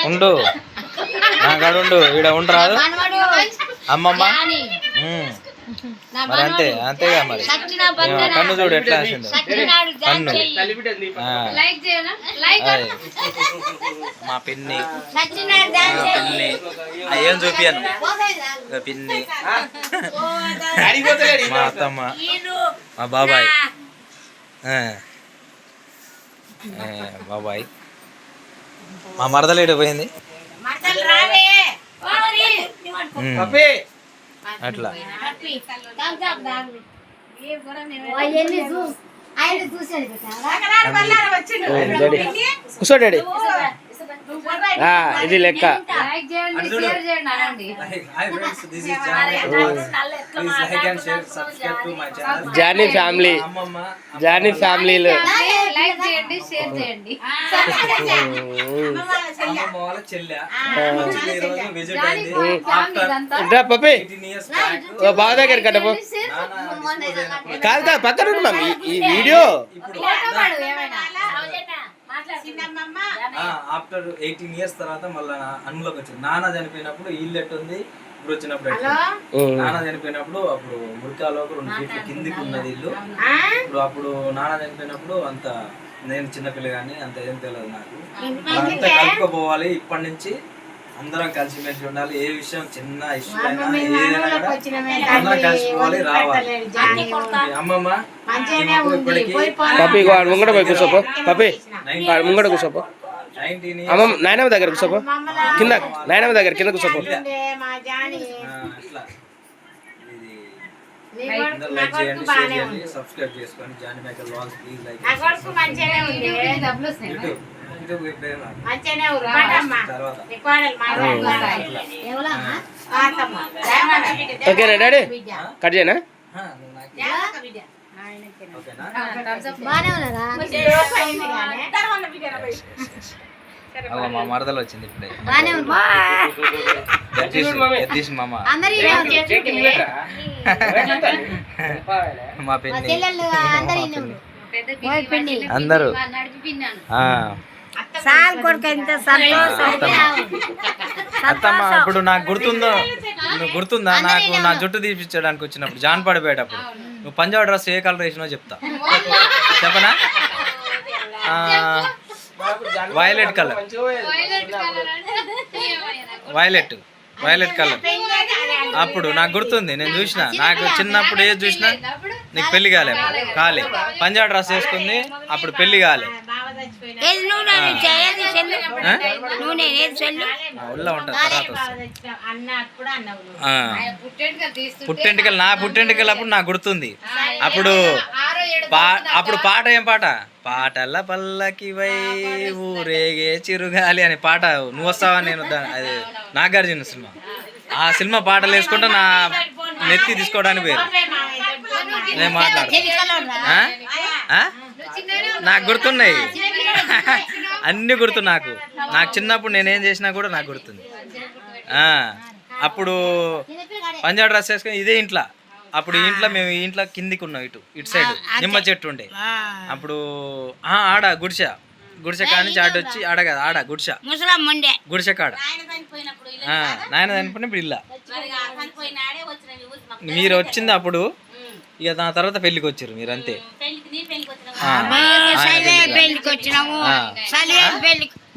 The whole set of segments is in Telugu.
ఉండు నా కాడుండు ఈడ ఉండరాదు అమ్మమ్మ మరి అంతే అంతేగా మరి కన్ను చూడు ఎట్లా వేసిండు కన్ను మా పిన్ని పిన్ని ఏం చూపియాను పిన్ని మా అత్తమ్మ మా బాబాయ్ బాబాయ్ మా మరదలేడు పోయింది అట్లా కూర్చో డాడీ ఇది లెక్క జానీ ఫ్యామిలీ జానీ ఫ్యామిలీలో పప్పి బావ దగ్గర కట్టపో కాదు కాదు పక్కన ఈ వీడియో ఆఫ్టర్ 18 years తర్వాత మళ్ళీ అనులోకి వచ్చింది. నాన్న చనిపోయినప్పుడు ఇల్లు ఎట్టుంది, ఇప్పుడు వచ్చినప్పుడు నాన్న చనిపోయినప్పుడు అప్పుడు మురికాలో 2 feet కిందికి ఉన్నది ఇల్లు. అప్పుడు నాన్న చనిపోయినప్పుడు అంత నేను చిన్నపిల్ల కానీ అంత ఏం తెలియదు నాకు. అంతా కలుపుకోపోవాలి. ఇప్పటి నుంచి అందరం కలిసిమెలిసి ఉండాలి. ఏ విషయం చిన్న ఇష్యూ అయినా ఏదైనా అందరం కలిసిపోవాలి, రావాలి. అమ్మమ్మ ఇప్పటికి పప్పి ముంగడ పోయి కూర్చోపో పప్పి ముంగడ కూర్చోపో అమ్మ నాయనమ్మ దగ్గర కూర్చోపో కింద నాయనమ్మ దగ్గర కింద కూర్చోపో లైక్ చేయండి, షేర్ చేయండి, సబ్స్క్రైబ్ చేసుకోండి. Johnny Michael vlogs please like ఓకేనా డాడీ కట్ చేయనా మా మరదలు వచ్చింది ఇప్పుడే మామ మా పిన్ని అందరూ అత్తమ్మ ఇప్పుడు నాకు గుర్తుందా నాకు నా జుట్టు తీపించడానికి వచ్చినప్పుడు జాన్పాడిపోయేటప్పుడు నువ్వు పంజాబ్ డ్రెస్ ఏ కలర్ వేసినావు చెప్తా చెప్పనా వైలెట్ కలర్ వైలెట్ కలర్ అప్పుడు నాకు గుర్తుంది నేను చూసిన నాకు చిన్నప్పుడు ఏది చూసినా నీకు పెళ్లి కాలే పంజాబ్ డ్రెస్ వేసుకుంది అప్పుడు పెళ్లి కాలే ఉల్లా ఉంటుంది తర్వాత పుట్టెంటికలు నా పుట్టెంటికలు అప్పుడు నాకు గుర్తుంది అప్పుడు పాట ఏం పాటల్ల పల్లకి వై ఊరేగే చిరుగాలి అనే పాట నువ్వు వస్తావా నేను అది నాగార్జున సినిమా ఆ సినిమా పాటలు వేసుకుంటా నా నెత్తి తీసుకోవడానికి పేరు నేను మాట్లాడు నాకు గుర్తున్నాయి అన్ని గుర్తు నాకు చిన్నప్పుడు నేనేం చేసినా కూడా నాకు గుర్తుంది అప్పుడు పంజాబ్ డ్రెస్ వేసుకొని ఇదే ఇంట్లో అప్పుడు ఇంట్లో మేము ఇంట్లో కిందికి ఉన్నాం ఇటు సైడ్ నిమ్మ చెట్టు ఉండే అప్పుడు ఆడ గుడిసె కాని చాటు వచ్చి ఆడ కదా ఆడ గుడిసె కాడ నాయన చనిపోయినప్పుడు ఇల్లా మీరు వచ్చింది అప్పుడు ఇక దాని తర్వాత పెళ్లికి వచ్చారు మీరు అంతే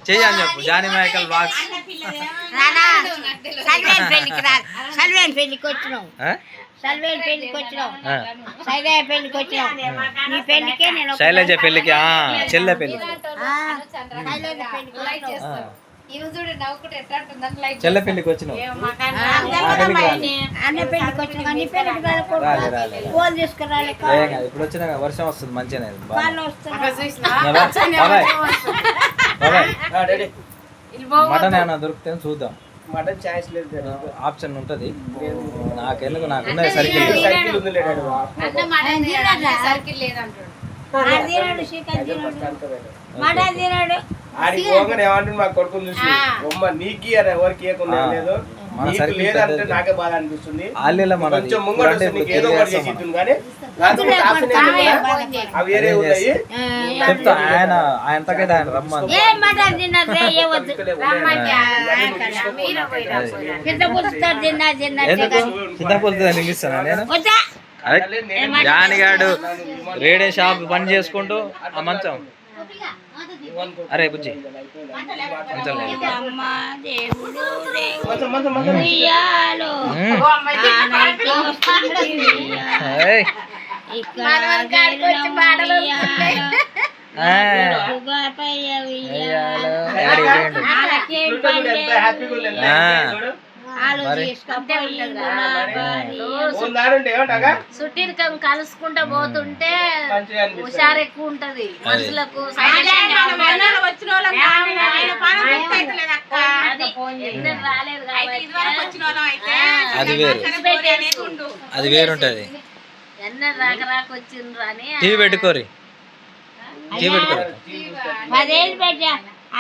చెయ్యని చెప్పు జానీ మైకల్ వ్లాగ్స్ శైలజ పెళ్లికి చెల్లె పెళ్లికి చెల్లె పెళ్లికి వచ్చినావు ఇప్పుడు వచ్చిన వర్షం వస్తుంది మంచిగా మటన్ ఏమైనా దొరికితే చూద్దాం మటన్ ఛాయిస్ లేదు ఆప్షన్ ఉంటది నాకెందుకు నాకున్నది సర్కిల్ ఆడికి పోగానే ఏమంటుంది మా కొడుకుని చూసి బొమ్మ నీకి అని ఎవరికి ఇవ్వకుండా లేదు నీకు లేదంటే నాకే బాధ అనిపిస్తుంది కొంచెం ముంగడు నీకు ఏదో ఒకటి చేసి కానీ అవి వేరే ఉన్నాయి. చెప్తా ఆయనతోకైతే ఆయన రమ్మని ఎందుకు చింతపూలుతో నిలిస్తానా నేను జానిగాడు రేడియో షాప్ పని చేసుకుంటూ ఆ మంచం అరే బుజ్జి మంచం లేదు. ఏయ్. డాడీ వేయండు. సుట్టిరికం కలుసుకుంటా పోతుంటే హుషారు ఎక్కువ ఉంటది మనుషులకు. అది వేరు, అది వేరుంటది. ఎన్న రాక వచ్చిండ్రు అని టీవీ పెట్టుకోరి, టీవీ పెట్టుకోరి. 10 ఏళ్ళు పెట్టా,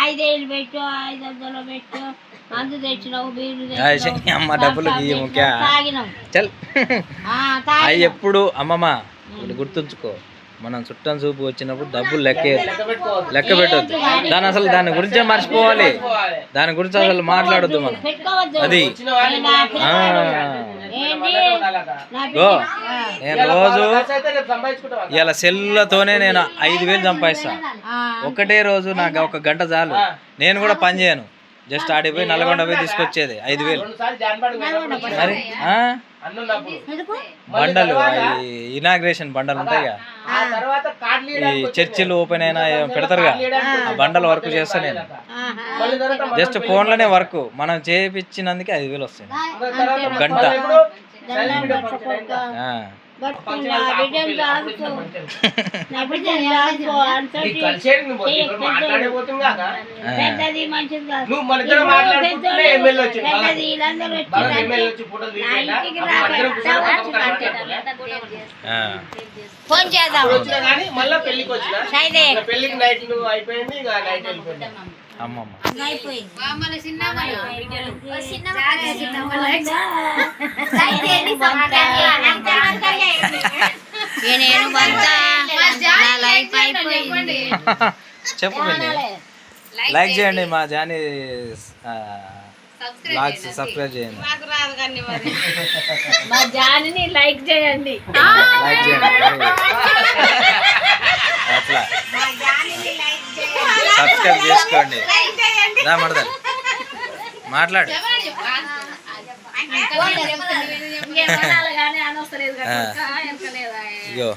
5 ఏళ్ళు పెట్టు, 500 పెట్టు, మందు తెచ్చినావు, బీరు అమ్మ డబ్బులు ముఖ్య తాగినాం. చల్ అవి ఎప్పుడు అమ్మమ్మ ఇప్పుడు గుర్తుంచుకో, మనం చుట్టం చూపు వచ్చినప్పుడు డబ్బులు లెక్క పెట్టవద్దు. దాని అసలు దాని గురించే మర్చిపోవాలి, దాని గురించి అసలు మాట్లాడొద్దు మనం. అది గో నేను రోజు ఇలా సెల్లతోనే నేను 5,000 సంపాదిస్తాను ఒకటే రోజు. నాకు ఒక గంట చాలు, నేను కూడా పని చేయను, జస్ట్ ఆడిపోయి నల్గొండ పోయి తీసుకొచ్చేది 5,000. మరి బండలు ఇనాగ్రేషన్ బండలు ఉంటాయిగా, ఈ చర్చిలు ఓపెన్ అయినా పెడతారుగా, ఆ బండల వర్క్ చేస్తా నేను. జస్ట్ ఫోన్లోనే వర్క్ మనం చేయించినందుకే 5,000 వస్తాయి గంట. పెద్దది మంచిది కాదు. ఫోన్ చేద్దాం మళ్ళీ పెళ్లికి వచ్చిన పెళ్లికి నైట్ అయిపోయింది, ఇక నైట్ వెళ్ళిపోయింది. అమ్మమ్మ చెప్పు, లైక్ చేయండి, మా జానీ బ్లాగ్స్ సబ్స్క్రైబ్ చేయండి, మా జానిని లైక్ చేయండి. లైక్ చేయండి అట్లా సబ్స్క్రైబ్ చేసుకోండి. రా మడదలు మాట్లాడు. ఇగో